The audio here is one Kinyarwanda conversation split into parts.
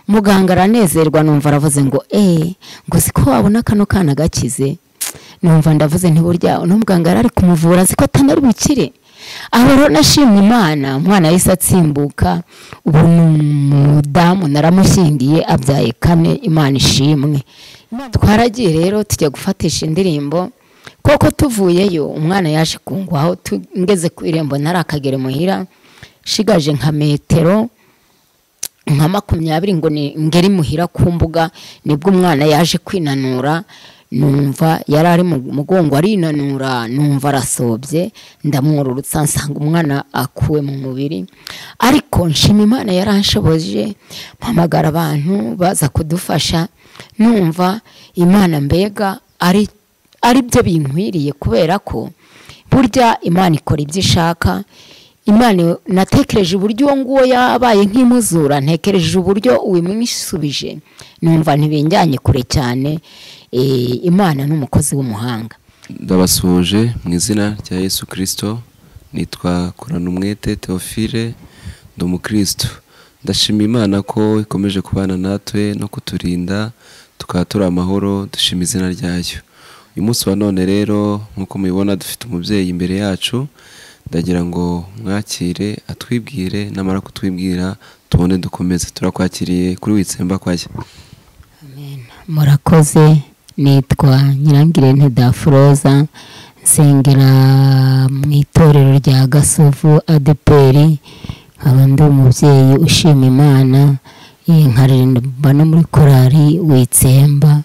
muganga aranezerwa numva aravuze ngo ngo siko wabona kano kana gakize. Numva ndavuze nti burya uno muganga yarari kumuvura siko atanari bukire. Aho rero nashimye Imana, umwana yahise atsimbuka, ubu umudamu naramushingiye abyaye 4, Imana ishimwe. Twaragiye rero tujya gufatisha indirimbo, koko tuvuyeyo umwana yaje kungwaho, ngeze ku irembo narakagere muhira shigaje nka metero nka 20 ngo ngeri muhira ku mbuga, nibwo umwana yaje kwinanura. Numva yarari mu mugongo arinanura, numva arasobye, ndamwururutsa nsanga umwana akuwe mu mubiri. Ariko nshima Imana yaranshoboje, mpamagara abantu baza kudufasha. Numva Imana mbega ari byo binkwiriye, kubera ko burya Imana ikora ibyo ishaka. Imana natekereje uburyo uwo nguwo yabaye nk'imuzura, ntekereje uburyo uwimwisubije, numva ntibinjyanye kure cyane. Imana n'umukozi w'umuhanga. Ndabasuje mu izina rya Yesu Kristo. Nitwa Koranumwete Theophile, ndi umukristo. Ndashima Imana ko ikomeje kubana natwe no kuturinda tukatura amahoro, dushima izina ryayo. Uyu munsi wa none rero nkuko mubibona dufite umubyeyi imbere yacu, ndagira ngo mwakire atwibwire, namara kutwibwira tubone dukomeze. Turakwakiriye kuri Witsemba kwaya. Amen. Murakoze. Nitwa Nyirangirente Dafroza, nsengera mu itorero rya Gasovu ADPR, abandi umubyeyi ushima Imana, nkaririmba no muri korali Witsemba.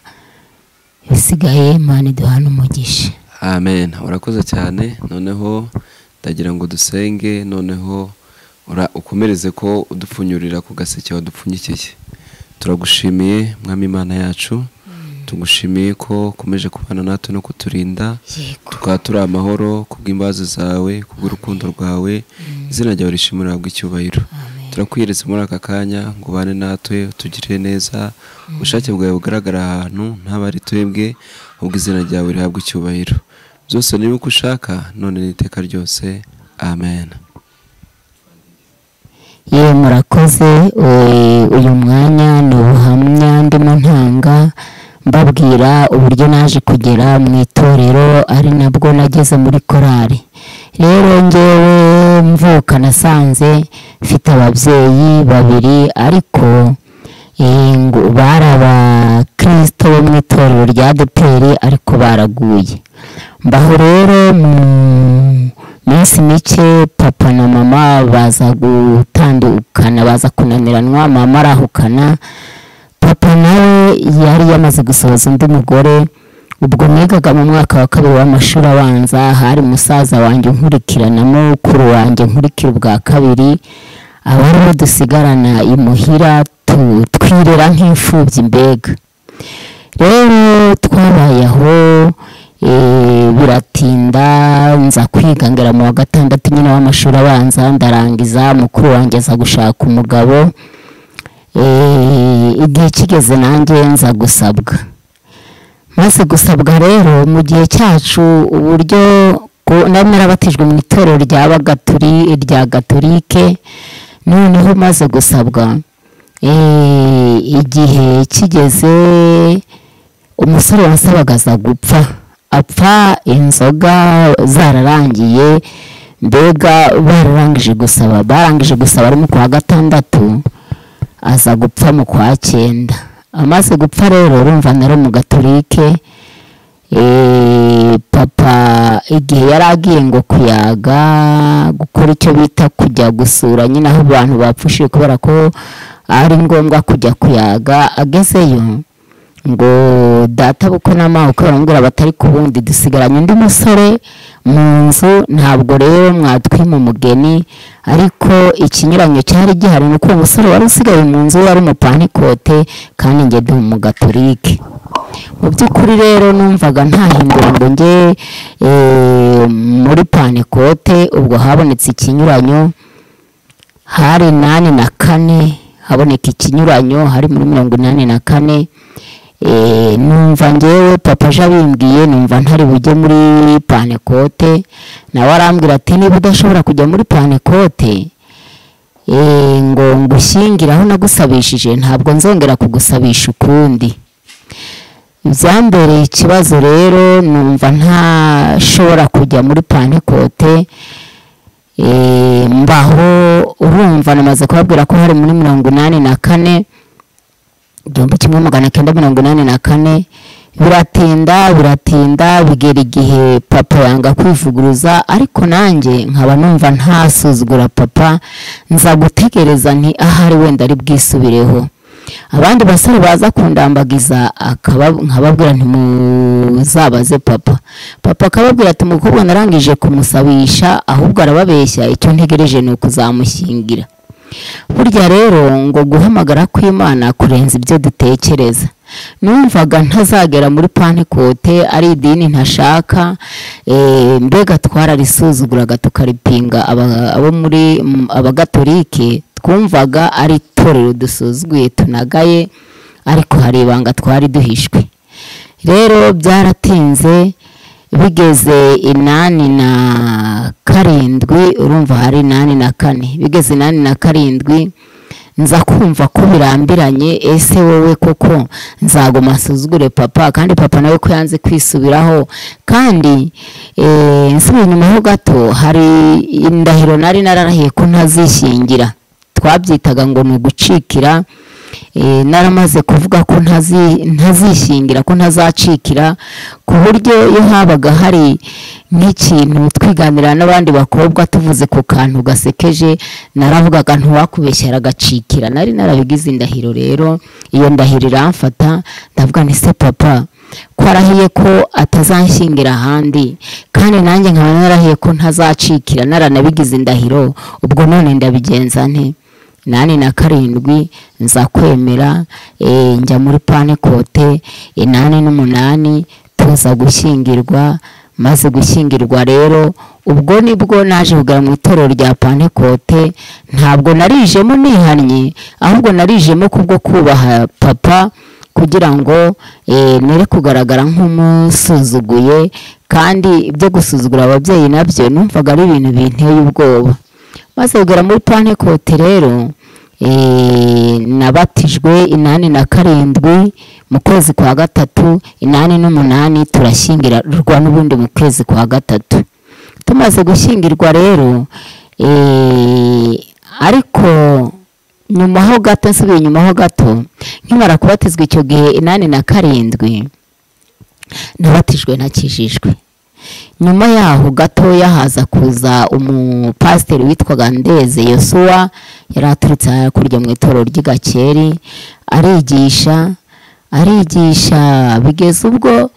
Bisigaye Imana iduhana umugisha. Amen. Urakoze cyane. Noneho ndagira ngo dusenge, noneho ukomereze ko udupfunyurira ku gaseke wadupfunyikiye. Turagushimiye Mwami Imana yacu, tugushimiye ko ukomeje kubana natwe no kuturinda, tukaba turi amahoro kubw'imbabazi zawe, kubw'urukundo rwawe. Izina ryawe rishimwe rihabwe icyubahiro. Turakwiyeretse muri aka kanya ngo ubane natwe, utugirire neza, ubushake bwawe bugaragara ahantu ntaba ari twebwe, ahubwo izina ryawe rihabwe icyubahiro. Byose ni uko ushaka, none n'iteka ryose. Amen. Murakoze. Uyu mwanya ni ubuhamya ndimo ntanga, mbabwira uburyo naje kugera mu itorero, ari nabwo nageze muri korali. Rero ngewe mvuka nasanze mfite ababyeyi 2, ariko bari abakristo bo mu itorero rya ADPR, ariko baraguye. Mbaho rero mu minsi mike papa na mama baza gutandukana, baza kunaniranwa, mama arahukana. Papa nawe yari yamaze gusohoza undi mugore. Ubwo nigaga mu mwaka wa 2 w'amashuri abanza, hari musaza wanjye nkurikirana, mukuru wanjye nkurikira ubwa 2, abariho dusigarana imuhira twirera nk'imfubyi mbega. Rero twabaye aho, biratinda, nza kwiga ngera mu wa 6 nyine w'amashuri abanza, ndarangiza. Mukuru wanjye aza gushaka umugabo, igihe kigeze nanjye nza gusabwa. Maze gusabwa rero mu gihe cyacu, uburyo narabatijwe mu itorero rya Gatolike. Noneho maze gusabwa, igihe kigeze umusore wasabaga aza gupfa, apfa inzoga zararangiye, mbega barangije gusaba ari mu kwa 6, aza gupfa mu kwa 9. Amaze gupfa rero urumva nari mu Gatolike. Papa igihe yaragiye ngo kuyaga, gukora icyo bita kujya gusura nyine aho abantu bapfushije, kubera ko ari ngombwa kujya kuyaga. Agezeyo ngo data buko n'amaho ko barambwira batari kubundi dusigaranye undi musore mu nzu, ntabwo rero mwatwima umugeni. Ariko ikinyuranyo cyari gihari nuko umusore wari usigaye mu nzu wari umupanikote, kandi nge ndi mu Gatolike. Mu by'ukuri rero numvaga ntahindura ngo nge muri panikote. Ubwo habonetse ikinyuranyo, hari 84 haboneka ikinyuranyo, hari muri 84. Numva ngewe papa jabimbwiye, numva ntari bujye muri panikote. Nawe arambwira ati niba udashobora kujya muri panikote, ngo ngushyingire aho nagusabishije ntabwo nzongera kugusabisha ukundi. Byambereye ikibazo rero, numva ntashobora kujya muri Pantekote. Mbaho urumva namaze kubabwira ko hari muri 1984 1984 biratinda bigera igihe papa yanga kwivuguruza, ariko nanjye nkaba numva ntasuzugura papa, nza gutegereza nti ahari wenda ari bwisubireho. Abandi basore baza kundambagiza nkababwira nti muzabaze papa akababwira ati umukobwa narangije kumusabisha, ahubwo arababeshya, icyo ntegereje ni ukuzamushyingira. Burya rero ngo guhamagara kw'Imana kurenza ibyo dutekereza. Numvaga ntazagera muri Pantekote, ari idini ntashaka, mbega twararisuzuguraga tukaripinga. Abo muri abagatolike twumvaga ari itorero dusuzuguye tunagaye, ariko hari ibanga twari duhishwe. Rero byaratinze, bigeze 87, urumva hari 84, bigeze 87 nza kumva ko birambiranye. Ese wowe koko nzagoma nsuzugure papa, kandi papa nawe ko yanze kwisubiraho? Kandi nsubiye inyuma ho gato, hari indahiro nari nararahiye ko ntazishyingira, twabyitaga ngo ni ugucikira. Naramaze kuvuga ko ntazishyingira, ko ntazacikira, ku buryo iyo habaga hari nk'ikintu twiganira n'abandi bakobwa tuvuze ku kantu gasekeje, naravugaga ntuwakubeshyera agacikira. Nari narabigize indahiro. Rero iyo ndahiro iramfata, ndavuga nti se papa ko arahiye ko atazanshyingira ahandi, kandi nanjye nkaba narahiye ko ntazacikira, naranabigize indahiro, ubwo none ndabigenza nte? 87 nza kwemera, njya muri Pantekote. 88 tuza gushyingirwa. Maze gushyingirwa rero, ubwo nibwo naje kugera mu itorero rya Pantekote. Ntabwo narijemo nihannye, ahubwo narijemo kubwo kubaha papa, kugira ngo nere kugaragara nk'umusuzuguye. Kandi ibyo gusuzugura ababyeyi nabyo numvaga ari ibintu binteye ubwoba. Maze kugera muri Pantekote rero, nabatijwe 87 mu kwezi kwa gatatu. 88 turashyingirwa n'ubundi mu kwezi kwa gatatu. Tumaze gushyingirwa rero, ariko nyuma ho gato, nsubiye nyuma ho gato, nkimara kubatizwa icyo gihe 87 nabatijwe ntakijijwe. Nyuma yaho gatoya haza kuza umupasiteri witwaga Ndeze Yosuwa, yari aturutse kurya mu itorero ry'Igakeri, arigisha bigeze ubwo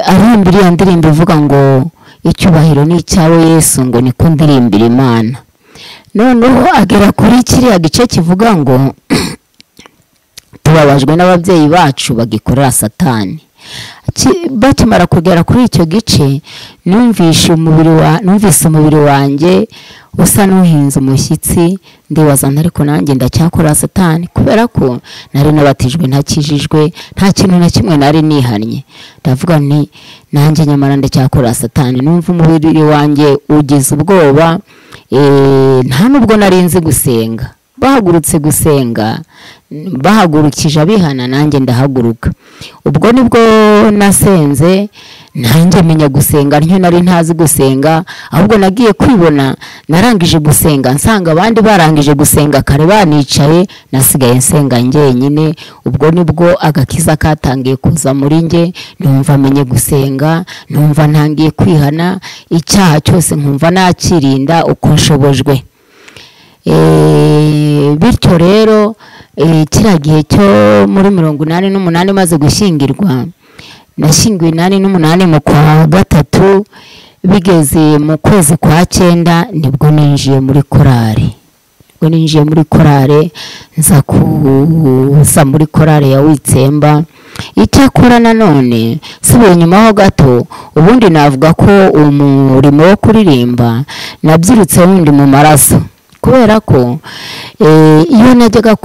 arimbira iyo ndirimbo ivuga ngo icyubahiro ni icyawe Yesu, ngo niko ndirimbira Imana. Noneho agera kuri kiriya gice kivuga ngo tubabajwe n'ababyeyi bacu bagikorera Satani. Bakimara kugera kuri icyo gice, numvise umubiri wanjye usa n'uhinze umushyitsi, ndibaza ariko nanjye ndacyakora Satani, kubera ko nari nabatijwe ntakijijwe, nta kintu na kimwe nari nihannye. Ndavuga nti nanjye nyamara ndacyakora Satani. Numva umubiri wanjye ugize ubwoba, nta nubwo nari nzi gusenga. Bahagurutse gusenga, bahagurukije abihana, nanjye ndahaguruka. Ubwo nibwo nasenze, nanjye menya gusenga ntyo nari ntazi gusenga, ahubwo nagiye kwibona narangije gusenga, nsanga abandi barangije gusenga kare banicaye, nasigaye nsenga njyenyine. Ubwo nibwo agakiza katangiye kuza muri nge, numva menye gusenga, numva ntangiye kwihana icyaha cyose, nkumva nakirinda uko nshobojwe. Bityo rero kiriya gihe cyo muri 88 maze gushyingirwa, nashyingiwe 88 mu kwa gatatu. Bigeze mu kwezi kwa 9 nibwo ninjiye muri korari. Nza kuza muri korari ya Witsemba. Icyakora nanone subiye nyuma ho gato, ubundi navuga ko umurimo wo kuririmba nabyirutse wundi mu maraso, kubera ko iyo najyaga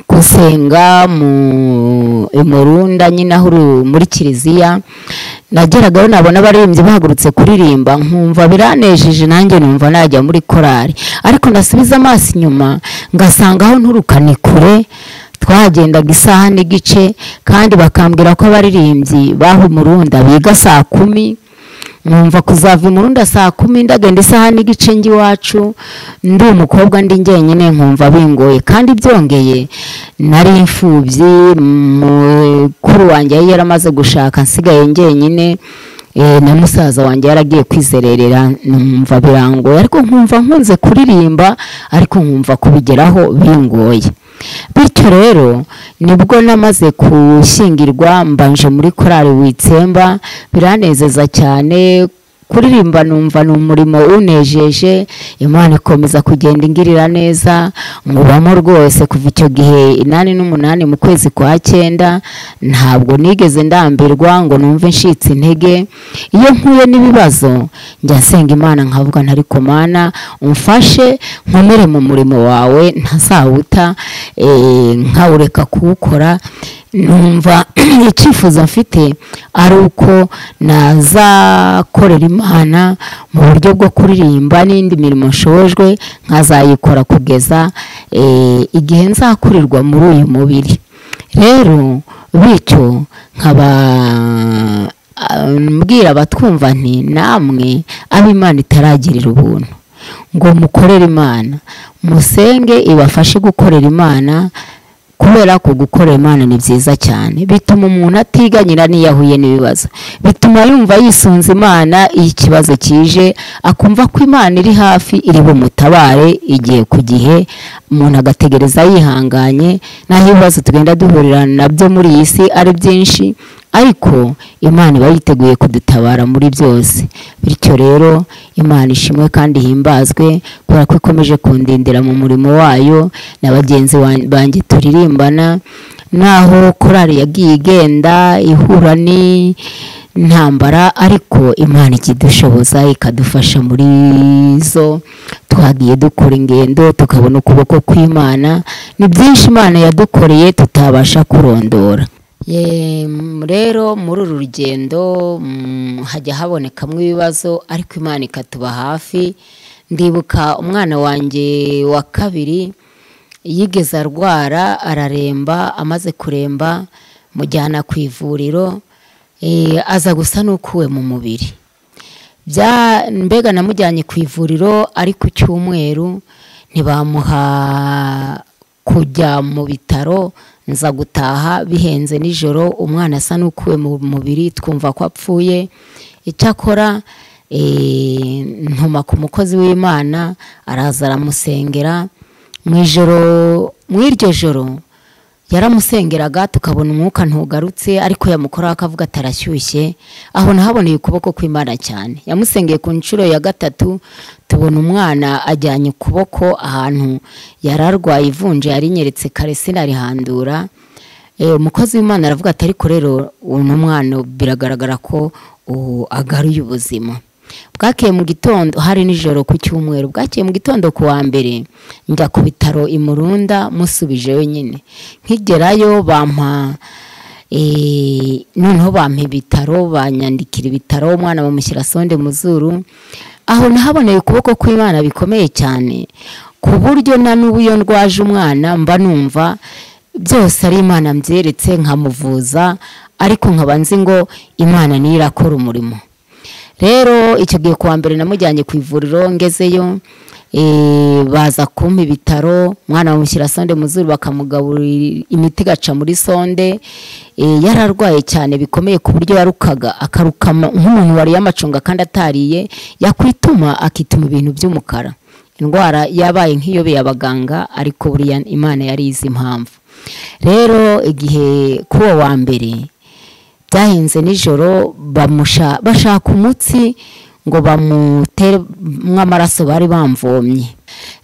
gusenga mu Murunda nyine aho muri kiliziya, nageragayo nabona abaririmbyi bahagurutse kuririmba nkumva biranejeje, nanjye numva najya muri korari, ariko ndasubiza amaso inyuma ngasanga aho nturukane kure, twagendaga isaha n'igice kandi bakambwira ko abaririmbyi baho Murunda biga saa 10, numva kuzava Murunda saa 10 ndagenda isaha n'igice ngi wacu, ndi umukobwa ndi njyenyine nkumva bingoye, kandi byongeye nari imfubyi, mukuru wanjye yari yaramaze gushaka, nsigaye njyenyine, na musaza wanjye yaragiye kwizererera, numva birangoye, ariko nkumva nkunze kuririmba, ariko nkumva kubigeraho bingoye. Bityo rero nibwo namaze gushyingirwa mbanje muri korari Witsemba, biranezeza cyane, kuririmba numva ni umurimo unejeje, Imana ikomeza kugenda ingirira neza, nkubamo rwose kuva icyo gihe 8 n'umunani mu kwezi kwa 9, ntabwo nigeze ndambirwa ngo numve nshitse intege. Iyo nkuye n'ibibazo njya nsenga Imana nkavuga ntari ko Mana umfashe nkomere mu murimo wawe, ntazawuta nkawureka kuwukora. Numva icyifuzo mfite ari uko nazakorera Imana mu buryo bwo kuririmba, n'indi mirimo nshojwe nkazayikora kugeza igihe nzakurirwa muri uyu mubiri. Rero bityo nkaba mbwira abatwumva nti namwe ab'Imana itaragirira ubuntu ngo mukorere Imana, musenge ibafashe gukorera Imana, kubera ko gukorera Imana ni byiza cyane, bituma umuntu atiganyira niyahuye n'ibibazo, bituma yumva yisunze Imana iyo ikibazo kije, akumva ko Imana iri hafi iri bumutabare igihe ku gihe, umuntu agategereza yihanganye. Naho ibibazo tugenda duhurira nabyo muri iyi si ari byinshi, ariko Imana iba yiteguye kudutabara muri byose. Bityo rero Imana ishimwe kandi himbazwe kubera ko ikomeje kundindira mu murimo wayo, na bagenzi banjye turirimbana, naho korari yagiye igenda ihura ni ntambara, ariko Imana ikidushoboza ikadufasha muri zo. Twagiye dukora ingendo tukabona ukuboko kw'Imana, ni byinshi Imana yadukoreye tutabasha kurondora. Rero muri uru rugendo hajya habonekamo ibibazo, ariko Imana ikatuba hafi. Ndibuka umwana wanjye wa kabiri yigeze arwara araremba, amaze kuremba mujyana ku ivuriro, aza gusa n'ukuwe mu mubiri. Mbega namujyanye ku ivuriro, ariko cyumweru ntibamuha kujya mu bitaro, nza gutaha bihenze nijoro, umwana asa n'ukuwe mu mubiri, twumva ko apfuye. Icyakora ntuma ku mukozi w'Imana, araza aramusengera mw'iryo joro, yaramusengeraga tukabona umwuka ntugarutse, ariko yamukoraho akavuga atarashyushye. Aho nahaboneye ukuboko kw'Imana cyane. Yamusengeye ku nshuro ya 3, tubona umwana ajyanye ukuboko ahantu yararwaye ivunje, yarinyeretse kare sinarihandura. Umukozi w'Imana aravuga ati ariko rero uno mwana biragaragara ko agaruye ubuzima. Bwakeye mu gitondo, hari nijoro ku cyumweru, bwakeye mu gitondo ku wa mbere njya ku bitaro i Murunda, musubije wenyine. Nkigerayo noneho bampa ibitaro, banyandikira ibitaro, umwana bamushyira sonde mu zuru. Aho nahaboneye ukuboko kw'Imana bikomeye cyane, ku buryo na n'ubu iyo ndwaje umwana mba numva byose ari Imana mbyeretse, nkamuvuza, ariko nkaba nzi ngo Imana niyo irakora umurimo. Rero icyo gihe kuwa mbere namujyanye ku ivuriro, ngezeyo baza kumpa ibitaro, umwana bamushyira sonde mu zuru, bakamugaburira imiti gaca muri sonde. Yararwaye cyane bikomeye ku buryo yarukaga, akarukama nk'umuntu wari yamacunga kandi atariye, yakwituma akituma ibintu by'umukara. Indwara yabaye nk'iyobeye abaganga, ariko buriya Imana yari izi impamvu. Rero igihe kuwa wa mbere byahenze nijoro, bashaka umutsi ngo bamutere mw'amaraso bari bamvomye.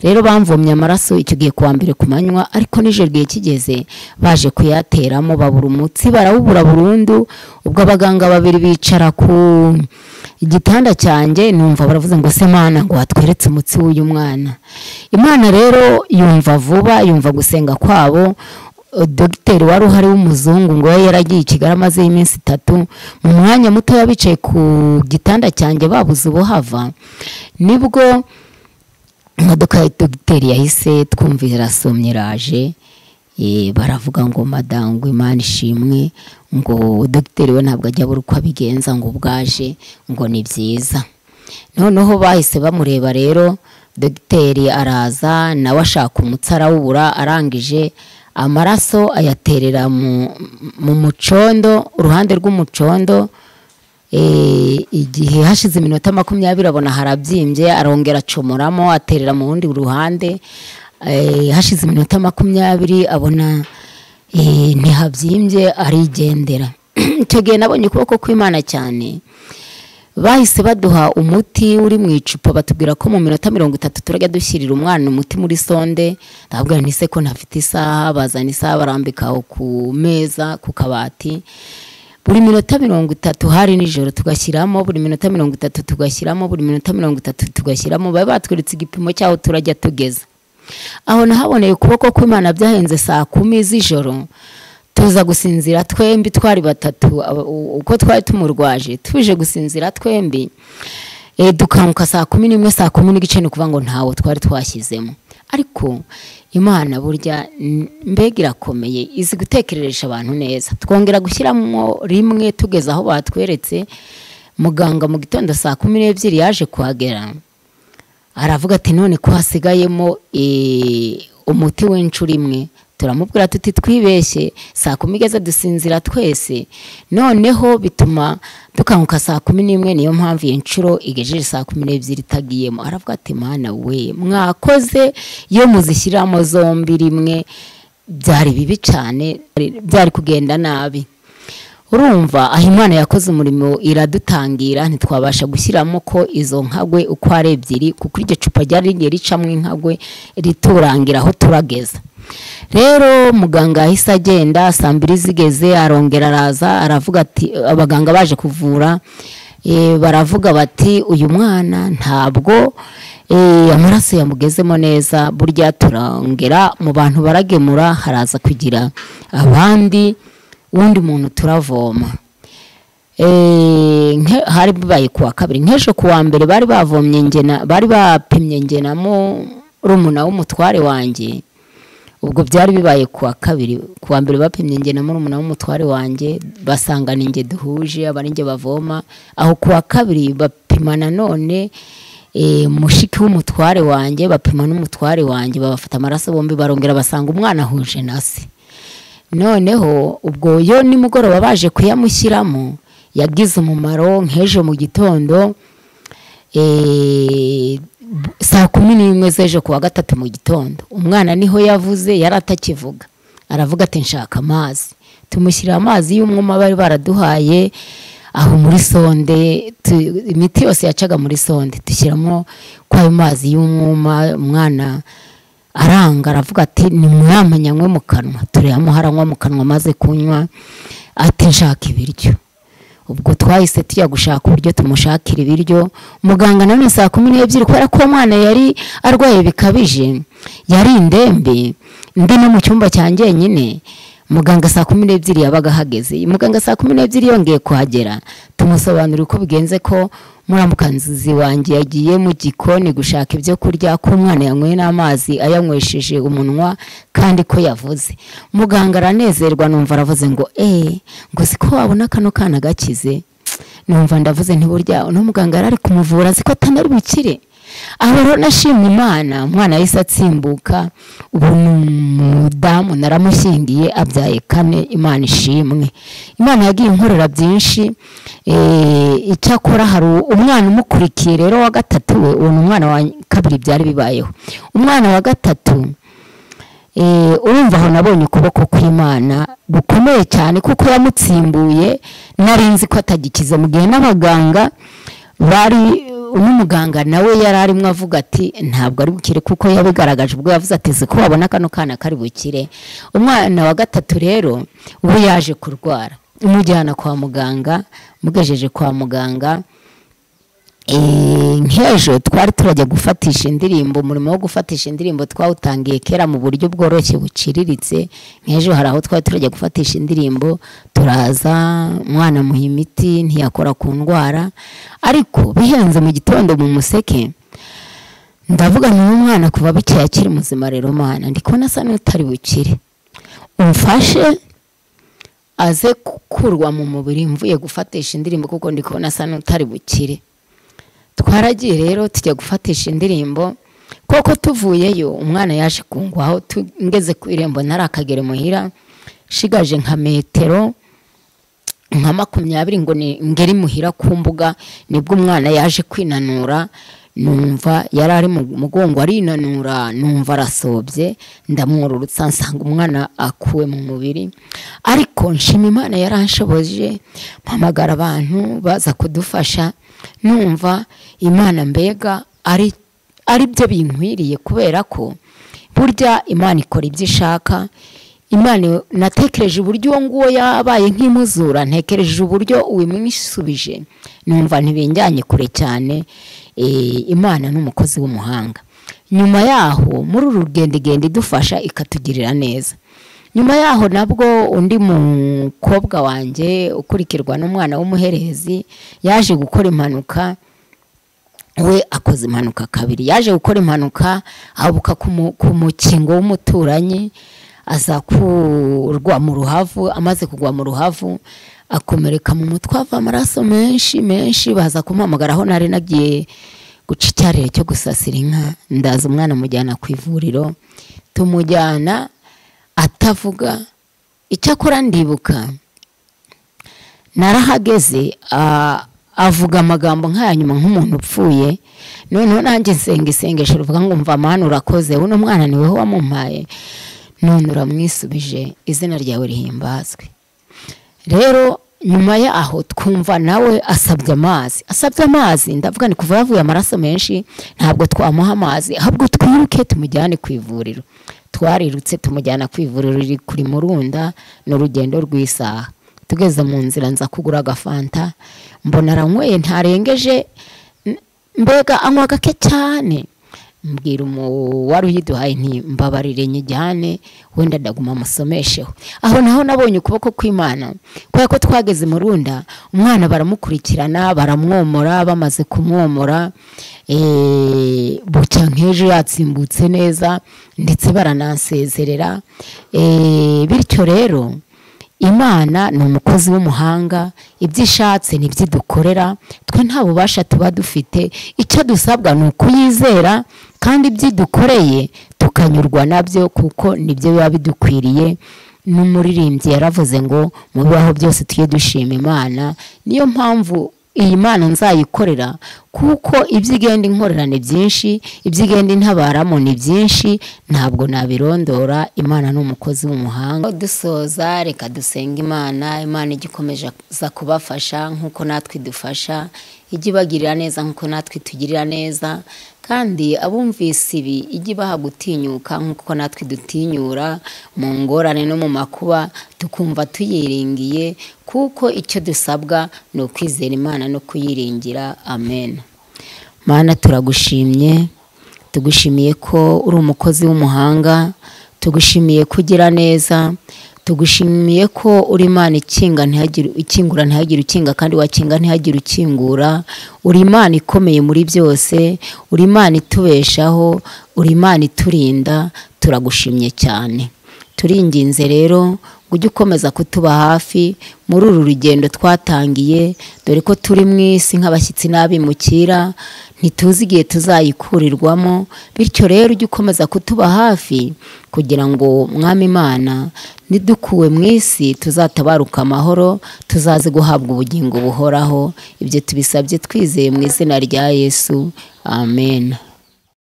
rero bamvomye amaraso icyo gihe kuwa mbere ku manywa, ariko nijoro gihe kigeze baje kuyateramo babura umutsi barawubura burundu. Ubwo abaganga babiri bicara ku igitanda cyanjye, numva baravuze ngo se Mana ngo watweretse umutsi w'uyu mwana. Imana rero yumva vuba, yumva gusenga kwabo. Dogiteri wari uhari w'umuzungu ngo yaragiye Kigali amaze iminsi 3, mu mwanya muto yabicaye ku gitanda cyanjye babuze ubuhava, nibwo imodoka ya dogiteri yahise twumvira somye raje. Baravuga ngo madangwe Imana ishimwe, ngo dogiteri we ntabwo ajya buri uko abigenza, ngo bwaje ngo ni byiza. Noneho bahise bamureba rero, dogiteri araza nawe ashaka umutsi arawubura, arangije amaraso ayaterera mu mucondo, uruhande rw'umucondo. Igihe hashize iminota 20 abona harabyimbye, arongera acomoramo aterera mu wundi ruhande. Hashize iminota 20 abona ntihabyimbye, arigendera. Icyo gihe nabonye ukuboko kw'Imana cyane. Bahise baduha umuti uri mu icupa, batubwira ko mu minota 30 turajya dushyirira umwana umuti muri sonde. Ndabwira nti se ko ntafite isaha, bazana isaha barambika ku meza ku kabati. Buri minota 30 hari nijoro tugashyiramo, buri minota 30 tugashyiramo, buri minota 30 tugashyiramo. Baba batweretse igipimo cyaho turajya tugeza. Aho nahaboneye ukuboko kw'Imana byahenze saa 10 z'ijoro. Tuza gusinzira twembi, twari batatu uko twari tumurwaje, tuje gusinzira twembi. Dukanguka saa 11, saa 10 n'igice, ni kuvuga ngo ntawo twari twashyizemo. Ariko Imana burya mbega irakomeye, izi gutekereresha abantu neza. Twongera gushyiramo rimwe tugeza aho batweretse. Muganga mu gitondo saa 12 yaje kuhagera, aravuga ati none ko hasigayemo umuti w'inshuro imwe. Turamubwira tuti twibeshye, saa 10 igeze dusinzira twese, noneho bituma dukanguka saa 11, niyo mpamvu inshuro igejeje saa 12 itagiyemo. Aravuga ati Mana we mwakoze iyo muzishyiramo zombi rimwe, byari bibi cyane, byari kugenda nabi. Urumva aho Imana yakoze umurimo iradutangira, ntitwabasha gushyiramo ko izo nkagwe uko ari ebyiri, kuko iryo cupa ryari rigiye ricamwe inkagwe riturangira aho turageza. Rero muganga ahise agenda, saa 2 zigeze arongera araza, aravuga ati abaganga baje kuvura, baravuga bati uyu mwana ntabwo amaraso yamugezemo neza, burya turongera mu bantu baragemura, haraza kugira abandi undi muntu turavoma. Hari bibaye kuwa kabiri. Nk'ejo kuwa mbere bari bavomye ngena, bari bapimye ngenamo rumuna w'umutware wanjye. Ubwo byari bibaye kuwa kabiri. Kuwa mbere bapimye ngenamo rumuna w'umutware wanjye, basanga ninge duhuje abari nge bavoma. Aho kuwa kabiri bapima nanone mushiki w'umutware wanjye, bapima n'umutware wanjye, babafata amaraso bombi, barongera basanga umwana huje nase. Noneho ubwo yo nimugoroba baje kuyamushyiramo, yagize umumaro. Nk'ejo mu gitondo saa 11 z'ejo kuwa gatatu mu gitondo, umwana niho yavuze, yari atakivuga, aravuga ati nshaka amazi. Tumushyira amazi y'umwuma bari baraduhaye aho muri sonde, imiti yose yacaga muri sonde dushyiramo kwa mazi y'umwuma. Umwana aranga, aravuga ati ni mwamanyanywe mu kanwa. Turiyamuharanywa mu kanwa, maze kunywa ati nshaka ibiryo. Ubwo twahise tujya gushaka uburyo tumushakira ibiryo. Muganga none saa 12 kubera ko umwana yari arwaye bikabije, yari indembe, ndi no mu cyumba cyanjye nyine. Muganga saa 12 yabaga hageze. Muganga saa 12 yongeye kuhagera, tumusobanurira uko bigenze ko muramukanzizi wanjye yagiye mu gikoni gushaka ibyo kurya, ko umwana yanyweye n'amazi ayanywesheje umunwa kandi ko yavuze. Muganga aranezerwa, numva aravuze ngo ngo siko wabona kano kana gakize. Numva ndavuze nti burya uno muganga ari kumuvura siko atanari bukire. Aho rero nashimye Imana, umwana yahise atsimbuka. Ubu umudamu naramushyingiye, abyaye 4. Imana ishimwe. Imana yagiye inkorera byinshi. Icyakora hari umwana umukurikiye rero wa gatatu, we uwo umwana wa kabiri byari bibayeho. Umwana wa gatatu urumva aho nabonye ukuboko kw'Imana gukomeye cyane, kuko yamutsimbuye. Narinzi ko atagikiza mu gihe n'abaganga bari n'umuganga nawe yari arimo avuga ati ntabwo ari bukire, kuko yabigaragaje ubwo yavuze ati ko wabona kano kana kari bukire. Umwana wa gatatu rero ubu yaje kurwara, umujyana kwa muganga, mugejeje kwa muganga. Nk'ejo twari turajya gufatisha indirimbo, umurimo wo gufatisha indirimbo twawutangiye kera mu buryo bworoshye buciriritse. Nk'ejo hari aho twari turajya gufatisha indirimbo, turaza umwana muha imiti ntiyakora ku ndwara, ariko bihenze mu gitondo mu museke ndavuga n'umwana kuva bike yakiri muzima. Rero Mana ndi kubona asa n'utari bukire, umfashe aze gukurwa mu mubiri mvuye gufatisha indirimbo, kuko ndi kubona asa n'utari bukire. Twaragiye rero tujya gufatisha indirimbo, koko tuvuyeyo umwana yaje kungwaho. Ngeze ku irembo narakagere muhira, shigaje nka metero nka 20 ngo ngeri muhira ku mbuga, nibwo umwana yaje kwinanura. Numva yari ari mu mugongo arinanura, numva arasobye, ndamwururutsa nsanga umwana akuwe mu mubiri. Ariko nshima Imana yaranshoboje, mpamagara abantu baza kudufasha. Numva Imana mbega ari byo binkwiriye, kubera ko burya Imana ikora ibyo ishaka. Imana natekereje uburyo uwo nguwo yabaye nk'imuzura, ntekereje uburyo uwimwisubije, numva ntibinjyanye kure cyane. Imana n'umukozi w'umuhanga. Nyuma yaho muri uru rugendegende idufasha ikatugirira neza. Nyuma yaho nabwo undi mukobwa wanjye ukurikirwa n'umwana w'umuherezi yaje gukora impanuka. We akoze impanuka kabiri, yaje gukora impanuka abuka ku mukingo w'umuturanyi, aza kurwa mu ruhavu. Amaze kugwa mu ruhavu akomereka mu mutwe, ava amaraso menshi. Baza kumpamagara aho nari nagiye guca icyarire cyo gusasira inka. Ndaza umwana mujyana ku ivuriro, tumujyana atavuga. Icyakora ndibuka narahageze avuga amagambo nk'ayanyuma nk'umuntu upfuye. Noneho nanjye nsenga isengesho ruvuga ngo mva Mana urakoze, uno mwana niwe wamumpaye, none uramwisubije, izina ryawe rihimbazwe. Rero nyuma yaho twumva nawe asabye amazi. Ndavuga ni kuva yavuye amaraso menshi, ntabwo twamuha amazi, ahubwo twiruke tumujyane ku ivuriro. Twarirutse tumujyana ku ivuriro riri kuri Murunda, n'urugendo rw'isaha. Tugeze mu nzira nza kugura agafanta, mbona aranyweye ntarengeje, mbega anywa gake cyane. Mbwira wari uyiduhaye nti mbabarire nyijyane, wenda ndaguma musomesheho. Aho naho nabonye ukuboko kw'Imana, kubera ko twageze mu Runda, umwana baramukurikirana baramwomora. Bamaze kumwomora bucya nk'ejo yatsimbutse neza, ndetse baranansezerera. Bityo rero Imana ni umukozi w'umuhanga, ibyo ishatse nibyo dukorera. Twe nta bubasha tuba dufite, icyo dusabwa ni ukuyizera, kandi ibyo dukoreye tukanyurwa nabyo, kuko nibyo biba bidukwiriye. N'umuririmbyi yaravuze ngo mu bibaho byose tujye dushima Imana. Niyo mpamvu iyi Mana nzayikorera, kuko ibyo igenda inkorera ni byinshi, ibyo igenda intabaramo ni byinshi, ntabwo nabirondora. Imana ni umukozi w'umuhanga. Dusoza reka dusenga Imana. Imana igikomeje za kubafasha nk'uko natwe dufasha, ijye ibagirira neza nk'uko natwe tugirira neza, kandi abumvise ibi ijye ibaha gutinyuka nk'uko natwe dutinyura mu ngorane no mu makuba, tukumva tuyiringiye, kuko icyo dusabwa ni ukwizera Imana no kuyiringira. Amen. Mana turagushimye, tugushimiye ko uri umukozi w'umuhanga, tugushimiye kugira neza, tugushimiye ko uri Imana ikingura ntihagire ukinga, kandi wakinga ntihagire ukingura. Uri Imana ikomeye muri byose, uri Imana itubeshaho, uri Imana iturinda. Turagushimye cyane. Turinginze rero ujye ukomeza kutuba hafi muri uru rugendo twatangiye, dore ko turi mu isi nk'abashyitsi n'abimukira, ntituzi igihe tuzayikurirwamo. Bityo rero ujye ukomeza kutuba hafi, kugira ngo Mwami Imana nidukuwe mu isi tuzatabaruka amahoro, tuzaze guhabwa ubugingo buhoraho. Ibyo tubisabye twizeye mu izina rya Yesu. Amen.